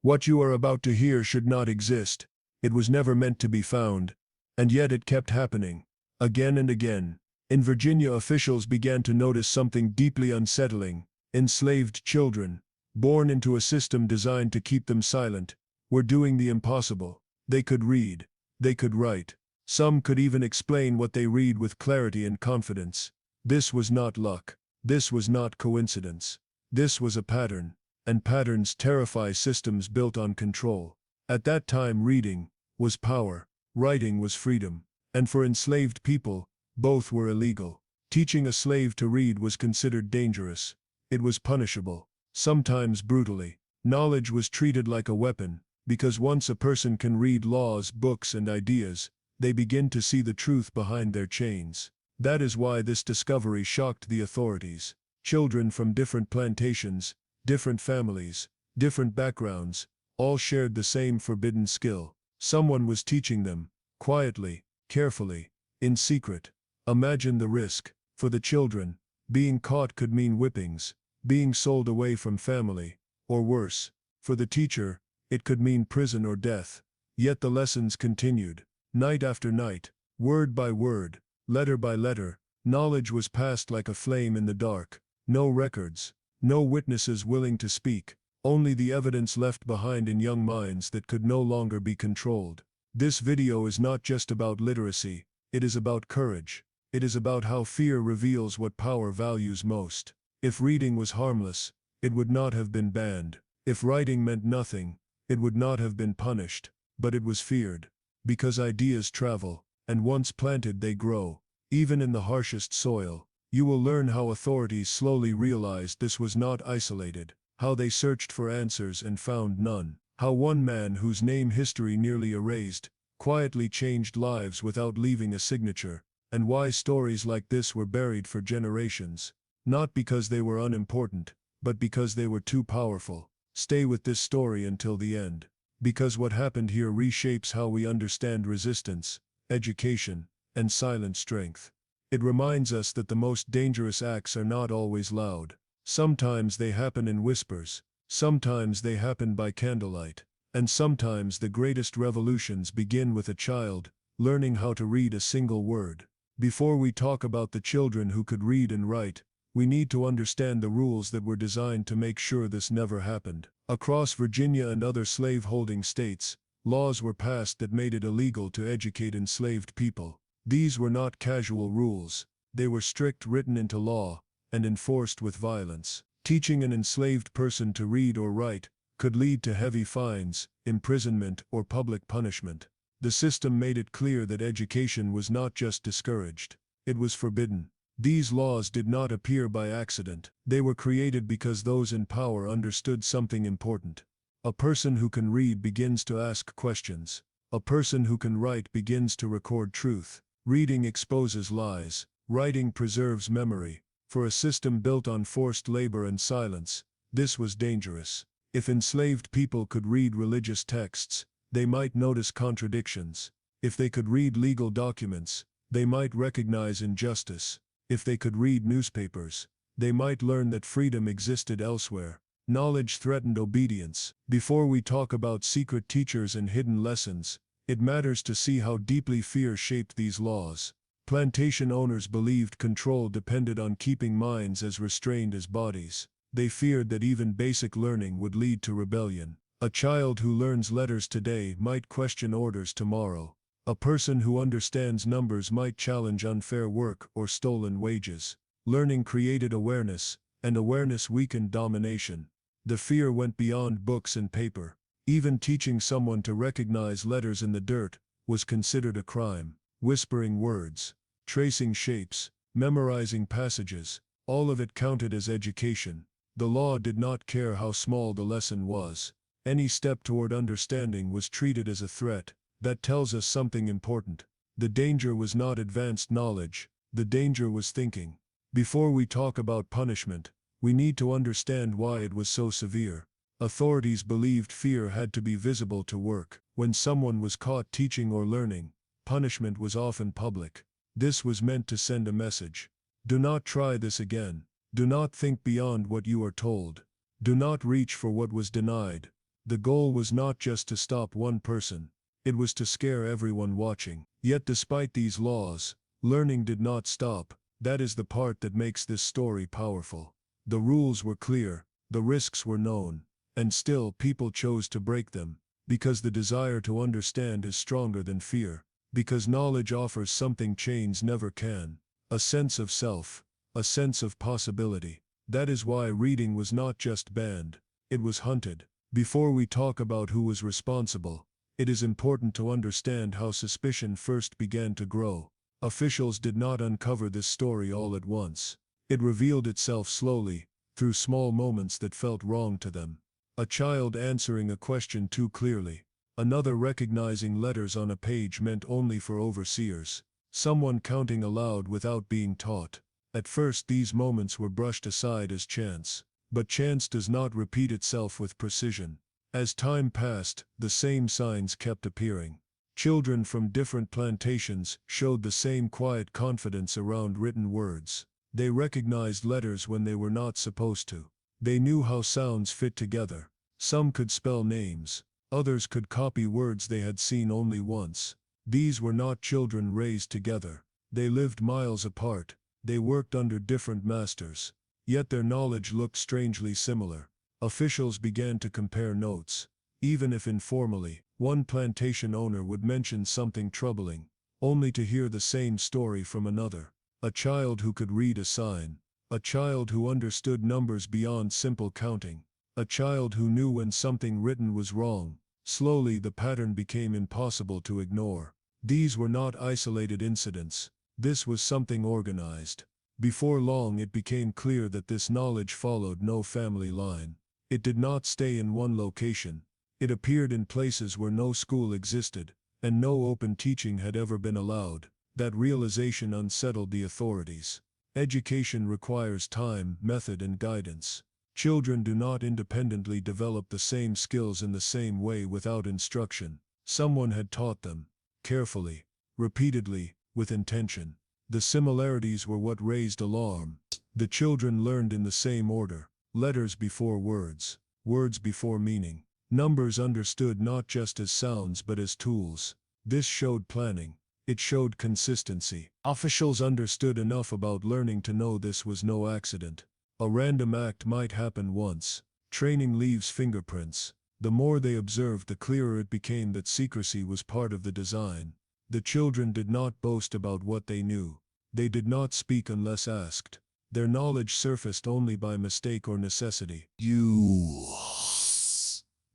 What you are about to hear should not exist. It was never meant to be found. And yet it kept happening. Again and again. In Virginia, officials began to notice something deeply unsettling. Enslaved children, born into a system designed to keep them silent, were doing the impossible. They could read. They could write. Some could even explain what they read with clarity and confidence. This was not luck. This was not coincidence. This was a pattern. And patterns terrify systems built on control. At that time, reading was power. Writing was freedom. And for enslaved people, both were illegal. Teaching a slave to read was considered dangerous. It was punishable, sometimes brutally. Knowledge was treated like a weapon, because once a person can read laws, books, and ideas, they begin to see the truth behind their chains. That is why this discovery shocked the authorities. Children from different plantations, different families, different backgrounds, all shared the same forbidden skill. Someone was teaching them, quietly, carefully, in secret. Imagine the risk. For the children, being caught could mean whippings, being sold away from family, or worse. For the teacher, it could mean prison or death. Yet the lessons continued. Night after night, word by word, letter by letter, knowledge was passed like a flame in the dark. No records, no witnesses willing to speak, only the evidence left behind in young minds that could no longer be controlled. This video is not just about literacy, it is about courage. It is about how fear reveals what power values most. If reading was harmless, it would not have been banned. If writing meant nothing, it would not have been punished. But it was feared. Because ideas travel, and once planted they grow. Even in the harshest soil, you will learn how authorities slowly realized this was not isolated, how they searched for answers and found none, how one man whose name history nearly erased, quietly changed lives without leaving a signature, and why stories like this were buried for generations. Not because they were unimportant, but because they were too powerful. Stay with this story until the end. Because what happened here reshapes how we understand resistance, education, and silent strength. It reminds us that the most dangerous acts are not always loud. Sometimes they happen in whispers, sometimes they happen by candlelight, and sometimes the greatest revolutions begin with a child learning how to read a single word. Before we talk about the children who could read and write, we need to understand the rules that were designed to make sure this never happened. Across Virginia and other slave-holding states, laws were passed that made it illegal to educate enslaved people. These were not casual rules. They were strict, written into law, and enforced with violence. Teaching an enslaved person to read or write could lead to heavy fines, imprisonment, or public punishment. The system made it clear that education was not just discouraged, it was forbidden. These laws did not appear by accident. They were created because those in power understood something important. A person who can read begins to ask questions. A person who can write begins to record truth. Reading exposes lies. Writing preserves memory. For a system built on forced labor and silence, this was dangerous. If enslaved people could read religious texts, they might notice contradictions. If they could read legal documents, they might recognize injustice. If they could read newspapers, they might learn that freedom existed elsewhere. Knowledge threatened obedience. Before we talk about secret teachers and hidden lessons, it matters to see how deeply fear shaped these laws. Plantation owners believed control depended on keeping minds as restrained as bodies. They feared that even basic learning would lead to rebellion. A child who learns letters today might question orders tomorrow. A person who understands numbers might challenge unfair work or stolen wages. Learning created awareness, and awareness weakened domination. The fear went beyond books and paper. Even teaching someone to recognize letters in the dirt was considered a crime. Whispering words, tracing shapes, memorizing passages, all of it counted as education. The law did not care how small the lesson was. Any step toward understanding was treated as a threat. That tells us something important. The danger was not advanced knowledge, the danger was thinking. Before we talk about punishment, we need to understand why it was so severe. Authorities believed fear had to be visible to work. When someone was caught teaching or learning, punishment was often public. This was meant to send a message. Do not try this again. Do not think beyond what you are told. Do not reach for what was denied. The goal was not just to stop one person, it was to scare everyone watching. Yet despite these laws, learning did not stop. That is the part that makes this story powerful. The rules were clear, the risks were known, and still people chose to break them, because the desire to understand is stronger than fear, because knowledge offers something chains never can, a sense of self, a sense of possibility. That is why reading was not just banned, it was hunted. Before we talk about who was responsible, it is important to understand how suspicion first began to grow. Officials did not uncover this story all at once. It revealed itself slowly, through small moments that felt wrong to them. A child answering a question too clearly, another recognizing letters on a page meant only for overseers, someone counting aloud without being taught. At first these moments were brushed aside as chance. But chance does not repeat itself with precision. As time passed, the same signs kept appearing. Children from different plantations showed the same quiet confidence around written words. They recognized letters when they were not supposed to. They knew how sounds fit together. Some could spell names. Others could copy words they had seen only once. These were not children raised together. They lived miles apart. They worked under different masters. Yet their knowledge looked strangely similar. Officials began to compare notes. Even if informally, one plantation owner would mention something troubling, only to hear the same story from another. A child who could read a sign. A child who understood numbers beyond simple counting. A child who knew when something written was wrong. Slowly the pattern became impossible to ignore. These were not isolated incidents. This was something organized. Before long it became clear that this knowledge followed no family line. It did not stay in one location. It appeared in places where no school existed, and no open teaching had ever been allowed. That realization unsettled the authorities. Education requires time, method, and guidance. Children do not independently develop the same skills in the same way without instruction. Someone had taught them, carefully, repeatedly, with intention. The similarities were what raised alarm. The children learned in the same order, letters before words, words before meaning, numbers understood not just as sounds but as tools. This showed planning. It showed consistency. Officials understood enough about learning to know this was no accident. A random act might happen once. Training leaves fingerprints. The more they observed, the clearer it became that secrecy was part of the design. The children did not boast about what they knew. They did not speak unless asked. Their knowledge surfaced only by mistake or necessity.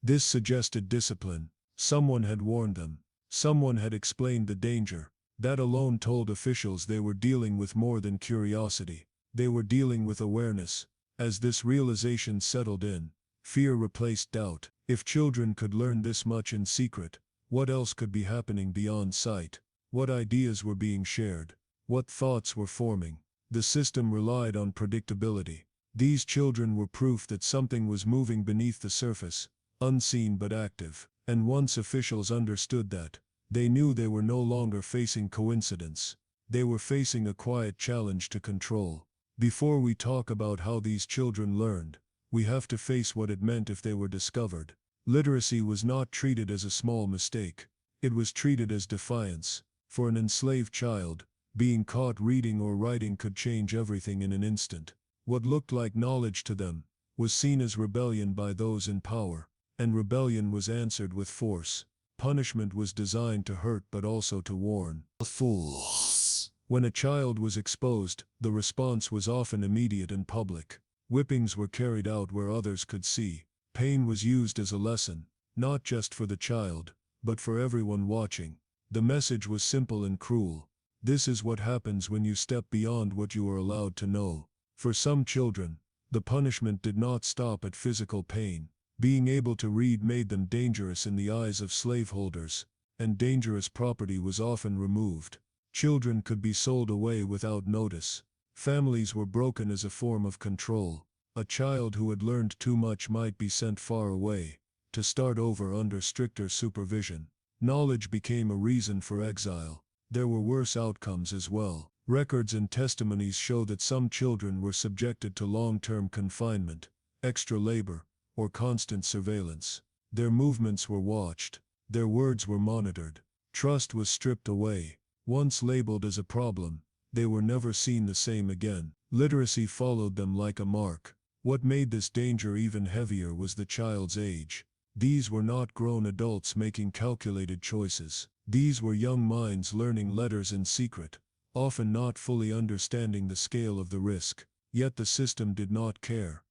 This suggested discipline. Someone had warned them. Someone had explained the danger. That alone told officials they were dealing with more than curiosity. They were dealing with awareness. As this realization settled in, fear replaced doubt. If children could learn this much in secret, what else could be happening beyond sight? What ideas were being shared? What thoughts were forming? The system relied on predictability. These children were proof that something was moving beneath the surface, unseen but active. And once officials understood that, they knew they were no longer facing coincidence. They were facing a quiet challenge to control. Before we talk about how these children learned, we have to face what it meant if they were discovered. Literacy was not treated as a small mistake. It was treated as defiance. For an enslaved child, being caught reading or writing could change everything in an instant. What looked like knowledge to them was seen as rebellion by those in power, and rebellion was answered with force. Punishment was designed to hurt but also to warn. Fools. When a child was exposed, the response was often immediate and public. Whippings were carried out where others could see. Pain was used as a lesson, not just for the child, but for everyone watching. The message was simple and cruel. This is what happens when you step beyond what you are allowed to know. For some children, the punishment did not stop at physical pain. Being able to read made them dangerous in the eyes of slaveholders, and dangerous property was often removed. Children could be sold away without notice. Families were broken as a form of control. A child who had learned too much might be sent far away, to start over under stricter supervision. Knowledge became a reason for exile. There were worse outcomes as well. Records and testimonies show that some children were subjected to long-term confinement, extra labor, or constant surveillance. Their movements were watched. Their words were monitored. Trust was stripped away. Once labeled as a problem, they were never seen the same again. Literacy followed them like a mark. What made this danger even heavier was the child's age. These were not grown adults making calculated choices. These were young minds learning letters in secret, often not fully understanding the scale of the risk. Yet the system did not care.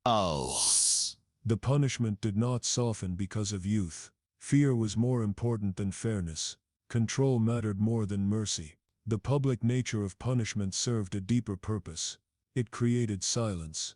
The punishment did not soften because of youth. Fear was more important than fairness. Control mattered more than mercy. The public nature of punishment served a deeper purpose. It created silence.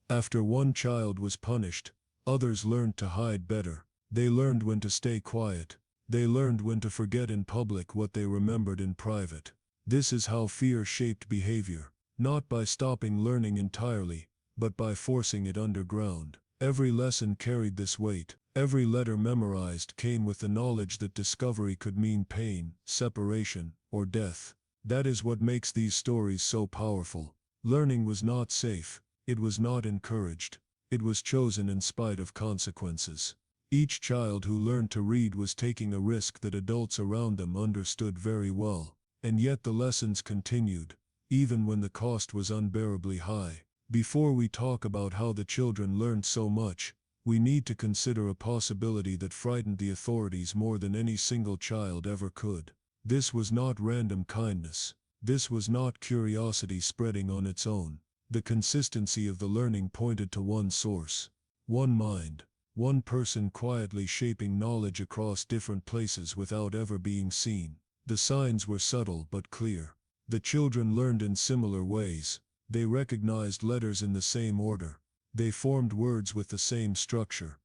After one child was punished, others learned to hide better. They learned when to stay quiet. They learned when to forget in public what they remembered in private. This is how fear shaped behavior, not by stopping learning entirely, but by forcing it underground. Every lesson carried this weight. Every letter memorized came with the knowledge that discovery could mean pain, separation, or death. That is what makes these stories so powerful. Learning was not safe. It was not encouraged. It was chosen in spite of consequences. Each child who learned to read was taking a risk that adults around them understood very well. And yet the lessons continued, even when the cost was unbearably high. Before we talk about how the children learned so much, we need to consider a possibility that frightened the authorities more than any single child ever could. This was not random kindness. This was not curiosity spreading on its own. The consistency of the learning pointed to one source, one mind, one person quietly shaping knowledge across different places without ever being seen. The signs were subtle but clear. The children learned in similar ways. They recognized letters in the same order. They formed words with the same structure.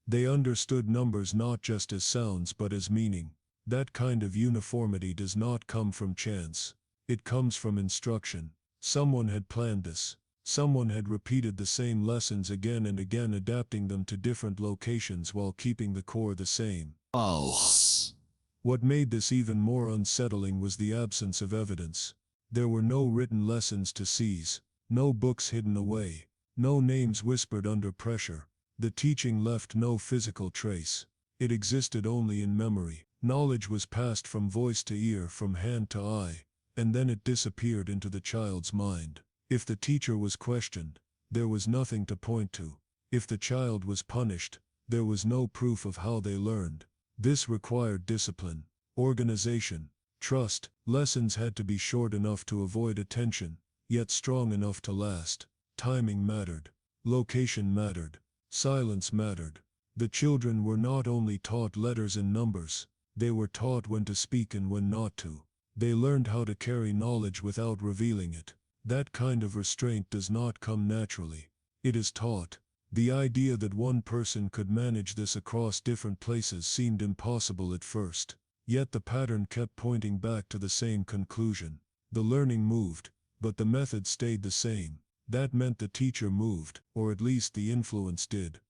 They understood numbers not just as sounds but as meaning. That kind of uniformity does not come from chance. It comes from instruction. Someone had planned this. Someone had repeated the same lessons again and again, adapting them to different locations while keeping the core the same. What made this even more unsettling was the absence of evidence. There were no written lessons to seize, no books hidden away, no names whispered under pressure. The teaching left no physical trace. It existed only in memory. Knowledge was passed from voice to ear, from hand to eye, and then it disappeared into the child's mind. If the teacher was questioned, there was nothing to point to. If the child was punished, there was no proof of how they learned. This required discipline, organization, trust. Lessons had to be short enough to avoid attention, yet strong enough to last. Timing mattered. Location mattered. Silence mattered. The children were not only taught letters and numbers, they were taught when to speak and when not to. They learned how to carry knowledge without revealing it. That kind of restraint does not come naturally. It is taught. The idea that one person could manage this across different places seemed impossible at first. Yet the pattern kept pointing back to the same conclusion. The learning moved, but the method stayed the same. That meant the teacher moved, or at least the influence did.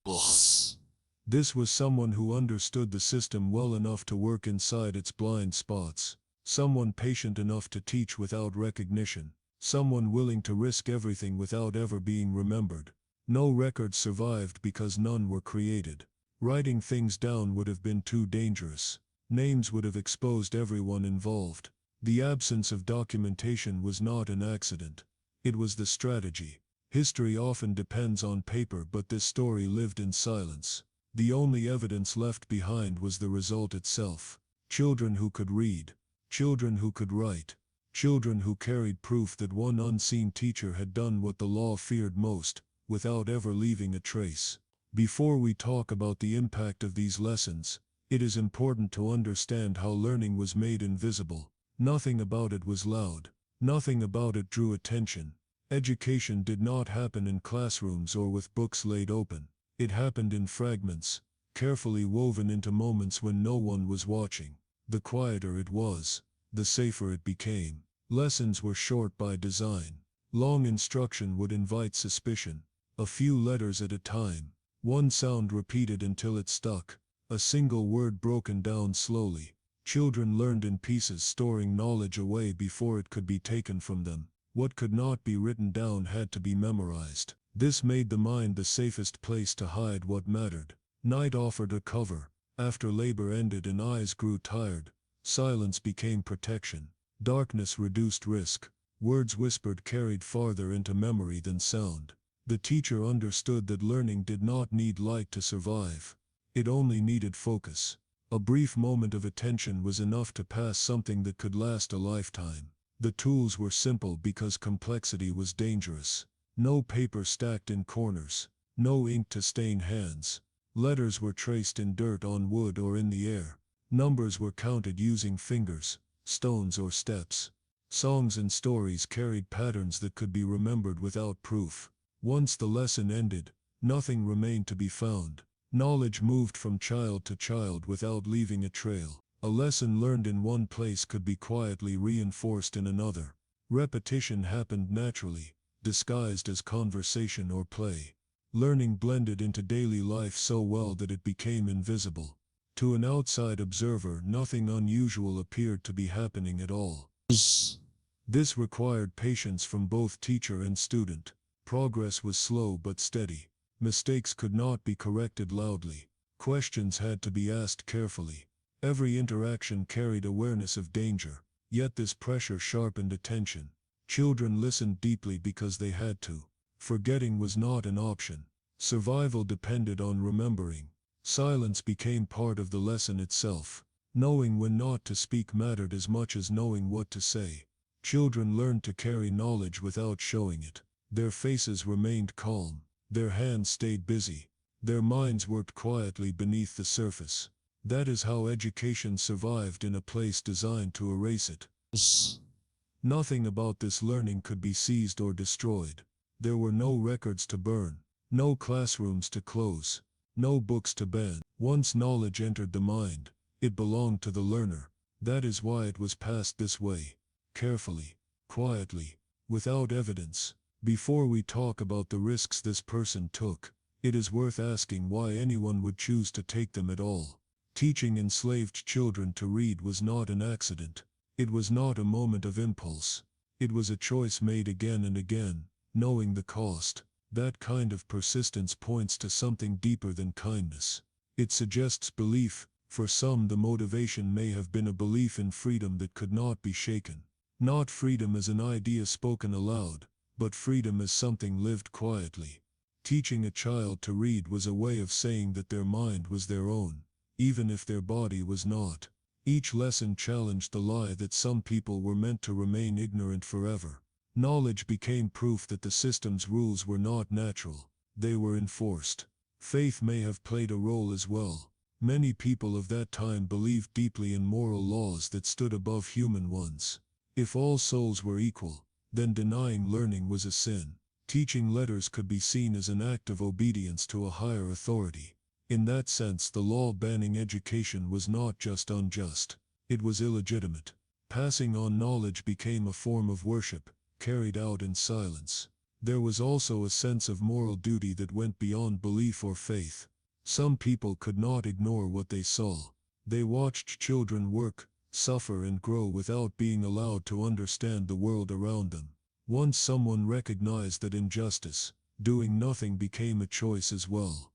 This was someone who understood the system well enough to work inside its blind spots. Someone patient enough to teach without recognition. Someone willing to risk everything without ever being remembered. No records survived because none were created. Writing things down would have been too dangerous. Names would have exposed everyone involved. The absence of documentation was not an accident. It was the strategy. History often depends on paper, but this story lived in silence. The only evidence left behind was the result itself. Children who could read. Children who could write. Children who carried proof that one unseen teacher had done what the law feared most, without ever leaving a trace. Before we talk about the impact of these lessons, it is important to understand how learning was made invisible. Nothing about it was loud. Nothing about it drew attention. Education did not happen in classrooms or with books laid open. It happened in fragments, carefully woven into moments when no one was watching. The quieter it was, the safer it became. Lessons were short by design. Long instruction would invite suspicion. A few letters at a time. One sound repeated until it stuck. A single word broken down slowly. Children learned in pieces, storing knowledge away before it could be taken from them. What could not be written down had to be memorized. This made the mind the safest place to hide what mattered. Night offered a cover. After labor ended and eyes grew tired, silence became protection. Darkness reduced risk. Words whispered carried farther into memory than sound. The teacher understood that learning did not need light to survive. It only needed focus. A brief moment of attention was enough to pass something that could last a lifetime. The tools were simple because complexity was dangerous. No paper stacked in corners. No ink to stain hands. Letters were traced in dirt on wood or in the air. Numbers were counted using fingers, stones or steps. Songs and stories carried patterns that could be remembered without proof. Once the lesson ended, nothing remained to be found. Knowledge moved from child to child without leaving a trail. A lesson learned in one place could be quietly reinforced in another. Repetition happened naturally, disguised as conversation or play. Learning blended into daily life so well that it became invisible. To an outside observer, nothing unusual appeared to be happening at all. This required patience from both teacher and student. Progress was slow but steady. Mistakes could not be corrected loudly. Questions had to be asked carefully. Every interaction carried awareness of danger, yet this pressure sharpened attention. Children listened deeply because they had to. Forgetting was not an option. Survival depended on remembering. Silence became part of the lesson itself. Knowing when not to speak mattered as much as knowing what to say. Children learned to carry knowledge without showing it. Their faces remained calm. Their hands stayed busy. Their minds worked quietly beneath the surface. That is how education survived in a place designed to erase it. Nothing about this learning could be seized or destroyed. There were no records to burn, no classrooms to close, no books to ban. Once knowledge entered the mind, it belonged to the learner. That is why it was passed this way, carefully, quietly, without evidence. Before we talk about the risks this person took, it is worth asking why anyone would choose to take them at all. Teaching enslaved children to read was not an accident. It was not a moment of impulse. It was a choice made again and again, knowing the cost. That kind of persistence points to something deeper than kindness. It suggests belief. For some, the motivation may have been a belief in freedom that could not be shaken. Not freedom as an idea spoken aloud, but freedom as something lived quietly. Teaching a child to read was a way of saying that their mind was their own, even if their body was not. Each lesson challenged the lie that some people were meant to remain ignorant forever. Knowledge became proof that the system's rules were not natural. They were enforced. Faith may have played a role as well. Many people of that time believed deeply in moral laws that stood above human ones. If all souls were equal, then denying learning was a sin. Teaching letters could be seen as an act of obedience to a higher authority. In that sense, the law banning education was not just unjust, it was illegitimate. Passing on knowledge became a form of worship, carried out in silence. There was also a sense of moral duty that went beyond belief or faith. Some people could not ignore what they saw. They watched children work, suffer and grow without being allowed to understand the world around them. Once someone recognized that injustice, doing nothing became a choice as well.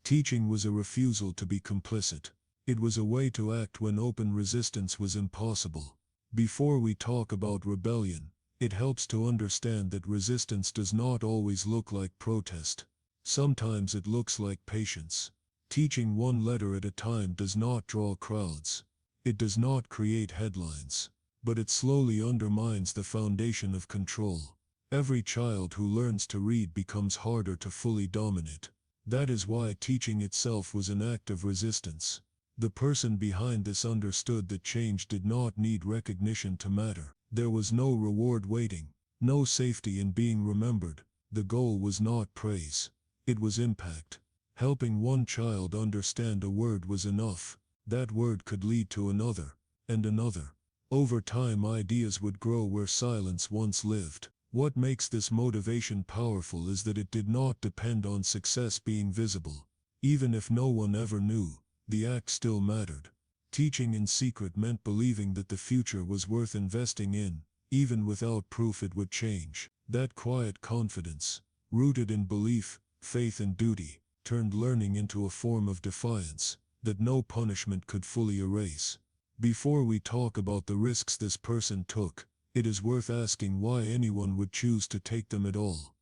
Teaching was a refusal to be complicit. It was a way to act when open resistance was impossible. Before we talk about rebellion, it helps to understand that resistance does not always look like protest. Sometimes it looks like patience. Teaching one letter at a time does not draw crowds. It does not create headlines, but it slowly undermines the foundation of control. Every child who learns to read becomes harder to fully dominate. That is why teaching itself was an act of resistance. The person behind this understood that change did not need recognition to matter. There was no reward waiting, no safety in being remembered. The goal was not praise. It was impact. Helping one child understand a word was enough. That word could lead to another, and another. Over time, ideas would grow where silence once lived. What makes this motivation powerful is that it did not depend on success being visible. Even if no one ever knew, the act still mattered. Teaching in secret meant believing that the future was worth investing in, even without proof it would change. That quiet confidence, rooted in belief, faith and duty, turned learning into a form of defiance that no punishment could fully erase. Before we talk about the risks this person took, it is worth asking why anyone would choose to take them at all.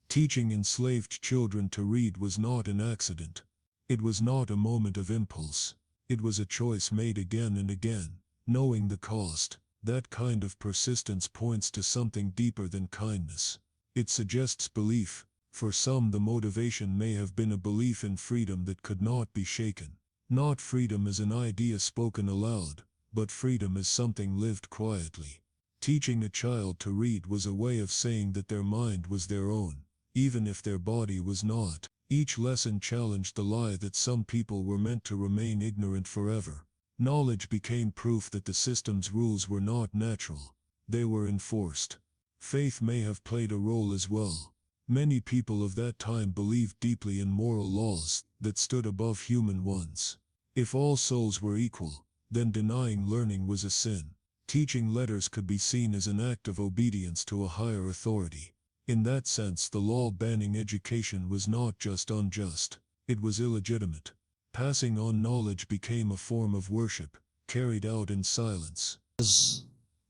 Teaching enslaved children to read was not an accident. It was not a moment of impulse. It was a choice made again and again, knowing the cost. That kind of persistence points to something deeper than kindness. It suggests belief. For some, the motivation may have been a belief in freedom that could not be shaken. Not freedom as an idea spoken aloud, but freedom as something lived quietly. Teaching a child to read was a way of saying that their mind was their own, even if their body was not. Each lesson challenged the lie that some people were meant to remain ignorant forever. Knowledge became proof that the system's rules were not natural. They were enforced. Faith may have played a role as well. Many people of that time believed deeply in moral laws that stood above human ones. If all souls were equal, then denying learning was a sin. Teaching letters could be seen as an act of obedience to a higher authority. In that sense, the law banning education was not just unjust, it was illegitimate. Passing on knowledge became a form of worship, carried out in silence.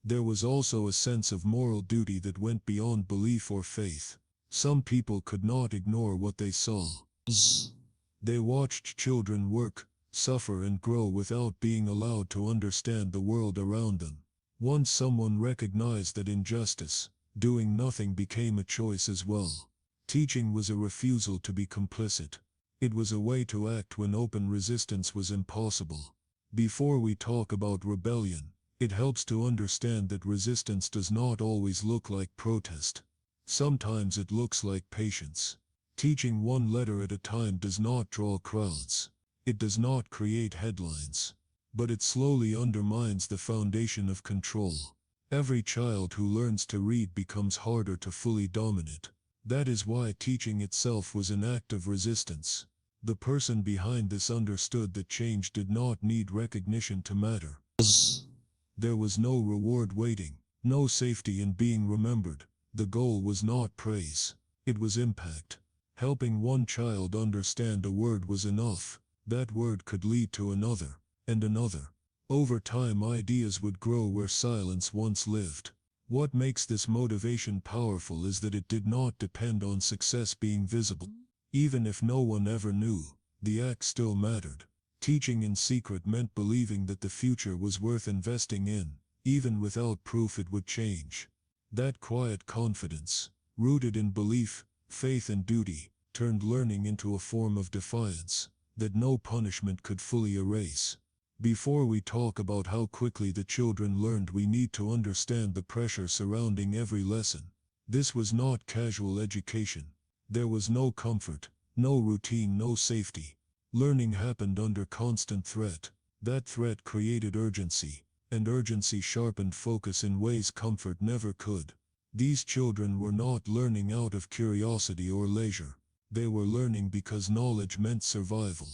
There was also a sense of moral duty that went beyond belief or faith. Some people could not ignore what they saw. They watched children work, suffer and grow without being allowed to understand the world around them. Once someone recognized that injustice, doing nothing became a choice as well. Teaching was a refusal to be complicit. It was a way to act when open resistance was impossible. Before we talk about rebellion, it helps to understand that resistance does not always look like protest. Sometimes it looks like patience. Teaching one letter at a time does not draw crowds. It does not create headlines. But it slowly undermines the foundation of control. Every child who learns to read becomes harder to fully dominate. That is why teaching itself was an act of resistance. The person behind this understood that change did not need recognition to matter. There was no reward waiting, no safety in being remembered. The goal was not praise, it was impact. Helping one child understand a word was enough. That word could lead to another, and another. Over time, ideas would grow where silence once lived. What makes this motivation powerful is that it did not depend on success being visible. Even if no one ever knew, the act still mattered. Teaching in secret meant believing that the future was worth investing in, even without proof it would change. That quiet confidence, rooted in belief, faith and duty, turned learning into a form of defiance that no punishment could fully erase. Before we talk about how quickly the children learned, we need to understand the pressure surrounding every lesson. This was not casual education. There was no comfort, no routine, no safety. Learning happened under constant threat. That threat created urgency, and urgency sharpened focus in ways comfort never could. These children were not learning out of curiosity or leisure. They were learning because knowledge meant survival.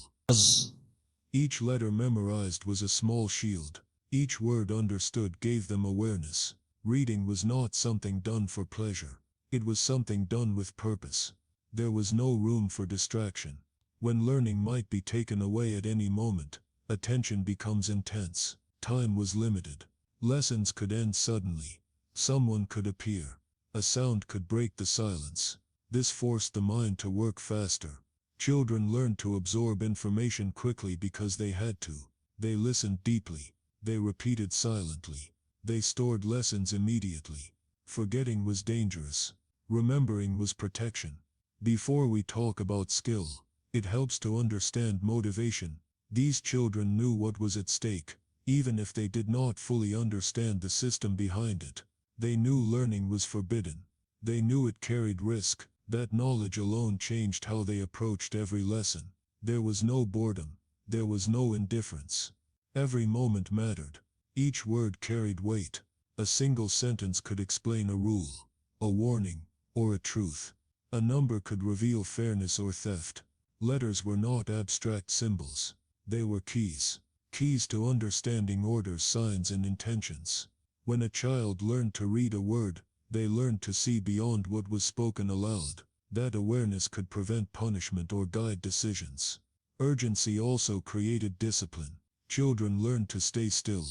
Each letter memorized was a small shield. Each word understood gave them awareness. Reading was not something done for pleasure. It was something done with purpose. There was no room for distraction. When learning might be taken away at any moment, attention becomes intense. Time was limited. Lessons could end suddenly. Someone could appear. A sound could break the silence. This forced the mind to work faster. Children learned to absorb information quickly because they had to. They listened deeply. They repeated silently. They stored lessons immediately. Forgetting was dangerous. Remembering was protection. Before we talk about skill, it helps to understand motivation. These children knew what was at stake, even if they did not fully understand the system behind it. They knew learning was forbidden. They knew it carried risk. That knowledge alone changed how they approached every lesson. There was no boredom. There was no indifference. Every moment mattered. Each word carried weight. A single sentence could explain a rule, a warning, or a truth. A number could reveal fairness or theft. Letters were not abstract symbols. They were keys. Keys to understanding orders, signs, and intentions. When a child learned to read a word, They learned to see beyond what was spoken aloud. That awareness could prevent punishment or guide decisions. Urgency also created discipline. Children learned to stay still,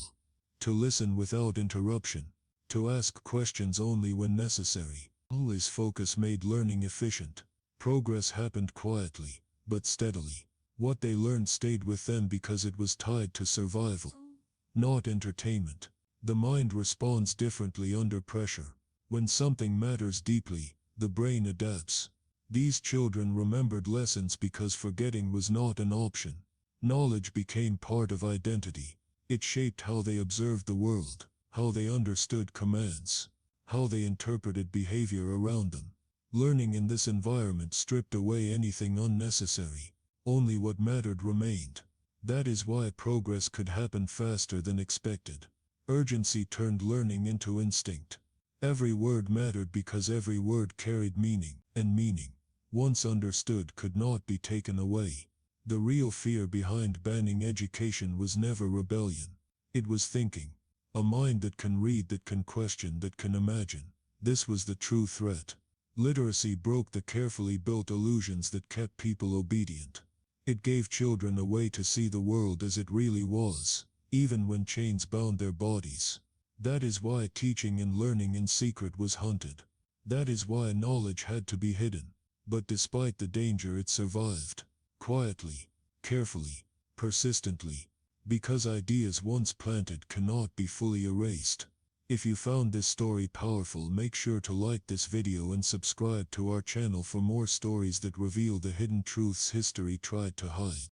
to listen without interruption, to ask questions only when necessary. Always focus made learning efficient. Progress happened quietly, but steadily. What they learned stayed with them because it was tied to survival, not entertainment. The mind responds differently under pressure. When something matters deeply, the brain adapts. These children remembered lessons because forgetting was not an option. Knowledge became part of identity. It shaped how they observed the world, how they understood commands, how they interpreted behavior around them. Learning in this environment stripped away anything unnecessary. Only what mattered remained. That is why progress could happen faster than expected. Urgency turned learning into instinct. Every word mattered because every word carried meaning, and meaning, once understood, could not be taken away. The real fear behind banning education was never rebellion. It was thinking. A mind that can read, that can question, that can imagine. This was the true threat. Literacy broke the carefully built illusions that kept people obedient. It gave children a way to see the world as it really was, even when chains bound their bodies. That is why teaching and learning in secret was hunted. That is why knowledge had to be hidden. But despite the danger, it survived. Quietly, carefully, persistently. Because ideas once planted cannot be fully erased. If you found this story powerful, make sure to like this video and subscribe to our channel for more stories that reveal the hidden truths history tried to hide.